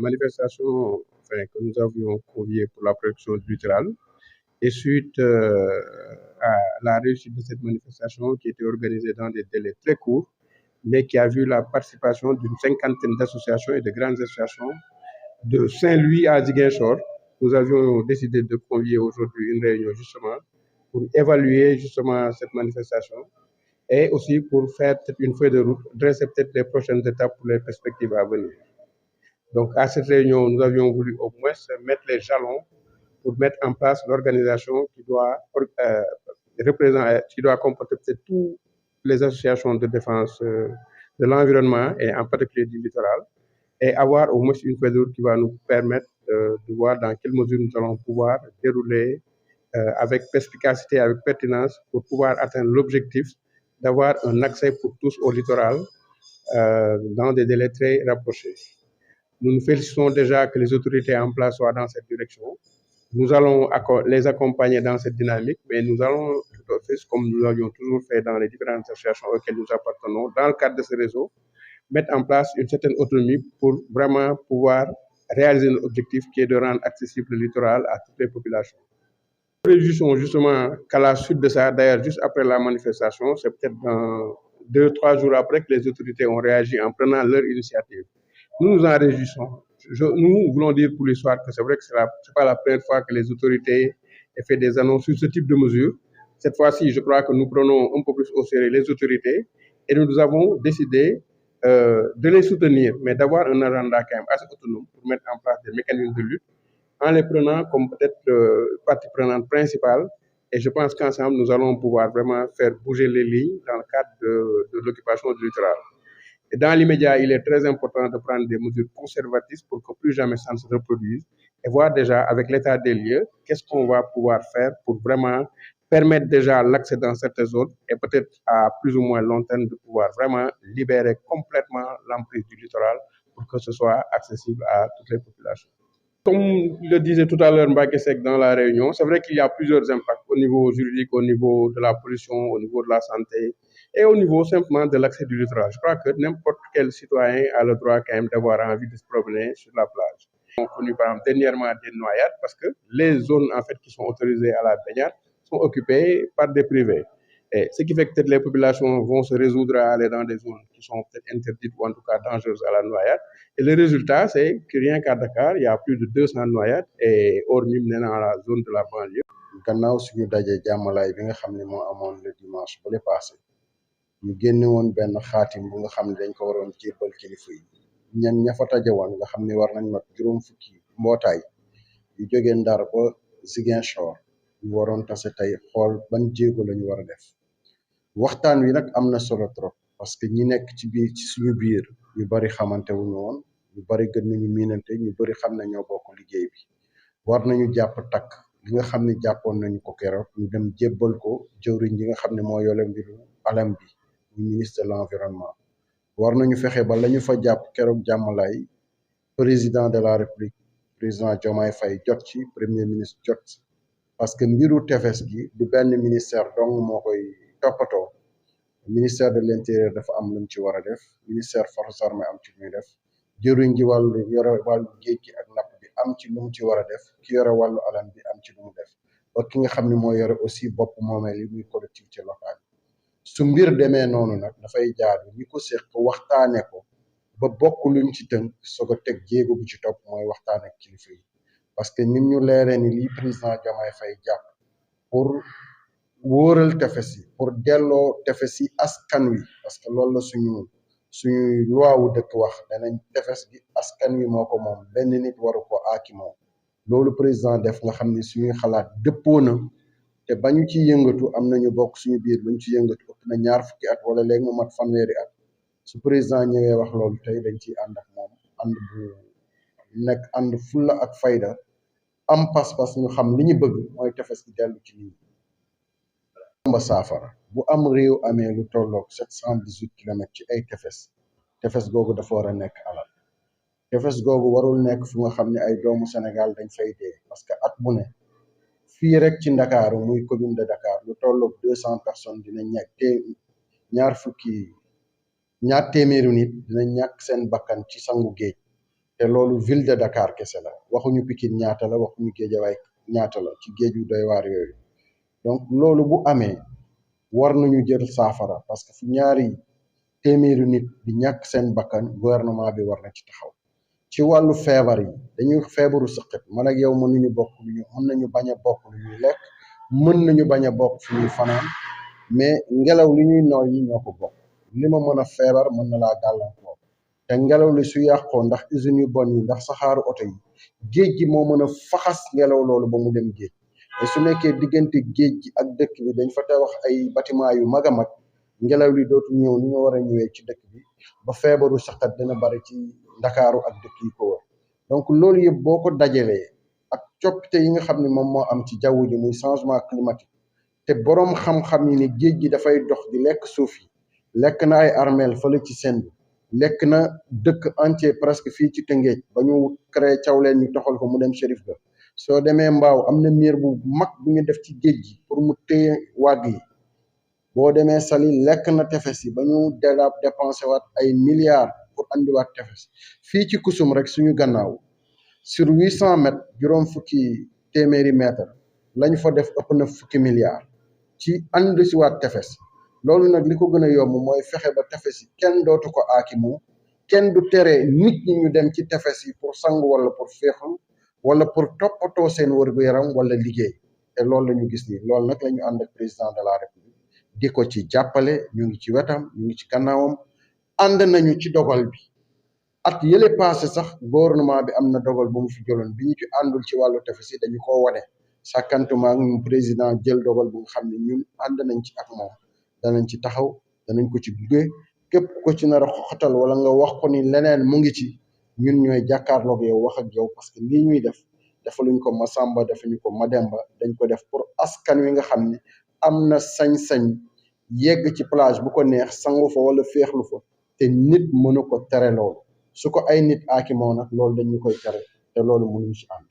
manifestation que nous avions conviée pour la protection du littoral et suite à la réussite de cette manifestation qui était organisée dans des délais très courts, mais qui a vu la participation d'une cinquantaine d'associations et de grandes associations de Saint-Louis à Ziguinchor. Nous avions décidé de convier aujourd'hui une réunion justement pour évaluer justement cette manifestation et aussi pour faire une feuille de route, dresser peut-être les prochaines étapes pour les perspectives à venir. Donc à cette réunion, nous avions voulu au moins mettre les jalons pour mettre en place l'organisation qui doit comporter peut-être toutes les associations de défense de l'environnement et en particulier du littoral, et avoir au moins une feuille de route qui va nous permettre de voir dans quelle mesure nous allons pouvoir dérouler avec perspicacité, avec pertinence, pour pouvoir atteindre l'objectif d'avoir un accès pour tous au littoral dans des délais très rapprochés. Nous nous félicitons déjà que les autorités en place soient dans cette direction. Nous allons les accompagner dans cette dynamique, mais nous allons, comme nous l'avions toujours fait dans les différentes associations auxquelles nous appartenons, dans le cadre de ce réseau, mettre en place une certaine autonomie pour vraiment pouvoir réaliser l'objectif qui est de rendre accessible le littoral à toutes les populations. Nous réjouissons justement qu'à la suite de ça, d'ailleurs juste après la manifestation, c'est peut-être dans 2-3 jours après que les autorités ont réagi en prenant leur initiative. Nous nous en réjouissons. Nous voulons dire pour l'histoire que c'est vrai que ce n'est pas la première fois que les autorités aient fait des annonces sur ce type de mesures. Cette fois-ci, je crois que nous prenons un peu plus au sérieux les autorités et nous avons décidé de les soutenir, mais d'avoir un agenda quand même assez autonome pour mettre en place des mécanismes de lutte en les prenant comme peut-être partie prenante principale. Et je pense qu'ensemble, nous allons pouvoir vraiment faire bouger les lignes dans le cadre de l'occupation du littoral. Et dans l'immédiat, il est très important de prendre des mesures conservatistes pour que plus jamais ça ne se reproduise et voir déjà avec l'état des lieux, qu'est-ce qu'on va pouvoir faire pour vraiment permettre déjà l'accès dans certaines zones et peut-être à plus ou moins long terme de pouvoir vraiment libérer complètement l'emprise du littoral pour que ce soit accessible à toutes les populations. Comme le disait tout à l'heure Mbacké Seck dans la réunion, c'est vrai qu'il y a plusieurs impacts au niveau juridique, au niveau de la pollution, au niveau de la santé et au niveau simplement de l'accès du littoral. Je crois que n'importe quel citoyen a le droit quand même d'avoir envie de se promener sur la plage. On a connu par exemple dernièrement des noyades parce que les zones en fait qui sont autorisées à la baignade sont occupées par des privés. Et ce qui fait que peut-être les populations vont se résoudre à aller dans des zones qui sont peut-être interdites ou en tout cas dangereuses à la noyade. Et le résultat, c'est que rien qu'à Dakar, il y a plus de 200 noyades et hormis maintenant la zone de la banlieue. gannaaw suñu daje jàmmalaay bi nga xam ne moo amoon le dimanche ba le passé ñu génne woon benn xaatim bu nga xam ne dañ ko waroon jébbal kilifa yi ña fa taje woon nga xam ne war nañ mat juróom fukki mbootaay yu jógee Ndar ba Ziguinchor ñu waroon tase tey xool ban jéego la ñu war a def waxtaan wi nag am na solo trop parce que ñi nekk ci suñu biir ñu bari xamante wuñu woon ñu bari gën nañu miinante ñu bari xam ne ñoo bokk liggéey bi war nañu jàpp takk li nga xam ne jàppoon nañu ko keroog ñu dem jébbal ko jëwriñ yi nga xam ne moo yore mbiru alam bi ñu ministre de l'environnement war nañu fexe ba la ñu fa jàpp keroog jàmmalaay président de la république président Diomaye Faye jot ci premier ministre jot ci parce que mbiru tefes gi du benn ministère dong moo koy toppatoo ministère de l'intérieur dafa am lu mu ci war a def ministère forces armées am ci lu muy def jëwriñ ji yore wàllu géej gi ak napp bi am ci lu mu ci war a def ki yore wàllu alam bi am ci lu mu def ba ki nga xam ne moo yore aussi bopp moomeel yi muy collectivité locale su mbir demee noonu nag dafay jaadu ñi ko séq waxtaane ko ba bokk luñ ci tënk soog a teg jéego bu ci topp mooy waxtaan ak kilifa yi parce que nim ñu leeree ni lii président Diomaye Faye jàpp pour wóoral tefes yi pour delloo tefes yi askan wi parce que loolu la suñuy loi wu dëkk wax danañ tefes gi askan wi moo ko moom benn nit waru ko aakimoo loolu président def nga xam ne suñuy xalaat dëppoo na te bañu ci yëngatu am nañu bokk suñu biir luñ ci yëngatu ëpp na 20 at wala léegi mu mat 30 at su président ñëwee wax loolu tey dañ ciy ànd ak moom ànd bu nekk ànd fulla ak fayda am pas-pas ñu xam li ñu bëgg mooy tefes gi dellu ci nit ñi ba saafara bu am réew amee lu tolloog 718 kilomètres ci ay tefes googu dafa war a nekk alal tefes googu warul nekk fu nga xam ne ay doomu Sénégal dañ fay dee parce que at bu ne fii rek ci Ndakaaru muy commune de Dakar lu tolloog 200 personnes dina ñàkk ñaar téeméeri nit dina ñàkk seen bakkan ci sangu géej te loolu ville de Dakar kese la waxuñu Pikine ñaata la waxuñu Guédiawaye ñaata la ci géej yu doy waar yooyu donc loolu bu amee war nañu jël saafara parce que fu ñaari téeméeri nit di ñàkk seen bakkan gouvernement bi war na ci taxaw. ci wàllu feebar yi dañuy feebaru sëqët man ak yow mënuñu bokk lu ñu mën nañu bañ a bokk lu ñuy lekk mën nañu bañ a bokk fu ñuy fanaan mais ngelaw li ñuy nooy yi ñoo ko bokk li ma mën a feebar mën na laa gàllankoor te ngelaw li su yàqoo ndax usines yu bon yi ndax saxaaru oto yi géej gi moo mën a faxas ngelaw loolu ba mu dem géej te su nekkee diggante géej gi ak dëkk bi dañ fa tabax ay bâtiment yu mag a mag ngelaw li dootu ñëw ni nga war a ñëwee ci dëkk bi ba feebaru sëqët dina bari ci ndakaaru ak dëkk yi ko wër donc loolu yëpp boo ko dajalee ak coppite yi nga xam ne moom moo am ci jaww ji muy changement climatique te boroom xam-xam yi ni géej gi dafay dox di lekk suuf yi lekk na ay armeel fële ci Sendou lekk na dëkk entier presque fii ci Tëngéej ba ñu créé Thiawlène ñu toxal ko mu dem Chérif Ga soo demee Mbaaw am na miir bu mag bu ñu def ci géej gi pour mu téye wàgg yi boo demee Saly lekk na tefes yi ba ñu dépensé waat ay milliards pour andiwaat tefes fii ci Kusum rek suñu gannaaw sur 800 mètres juróom fukki téeméeri mètre lañ fa def ëpp na fukki milliards ci andi si waat tefes loolu nag li ko gën a yomb mooy fexe ba tefes yi kenn dootu ko aakimu kenn du tere nit ñi ñu dem ci tefes yi pour sangu wala pour féexlu wala pour toppatoo seen wërgu-yaram wala liggéey te loolu la ñu gis nii loolu nag la ñu ànd ak président de la république di ko ci jàppale ñu ngi ci wetam ñu ngi ci gannaawam ànd nañu ci dogal bi at yële passé sax gouvernement bi am na dogal bu mu fi jëloon bi ñu ci àndul ci wàllu tefes yi dañu ko wane sàkkantuma ak ñu président jël dogal bu nga xam ne ñun ànd nañ ci ak moom danañ ci taxaw danañ ko ci gunge képp ko ci nar a xoxatal wala nga wax ko ni leneen mu ngi ci ñun ñooy jàkkaarloog yow wax ak yow parce que lii ñuy def defaluñ ko Masamba defuñu ko Mademba dañ ko def pour askan wi nga xam ne am na sañ-sañ yegg ci plage bu ko neex sangu fa wala féexlu fa te nit mënu ko tere loolu su ko ay nit aakimoo nag loolu dañu koy tere te loolu mënuñu ci ànd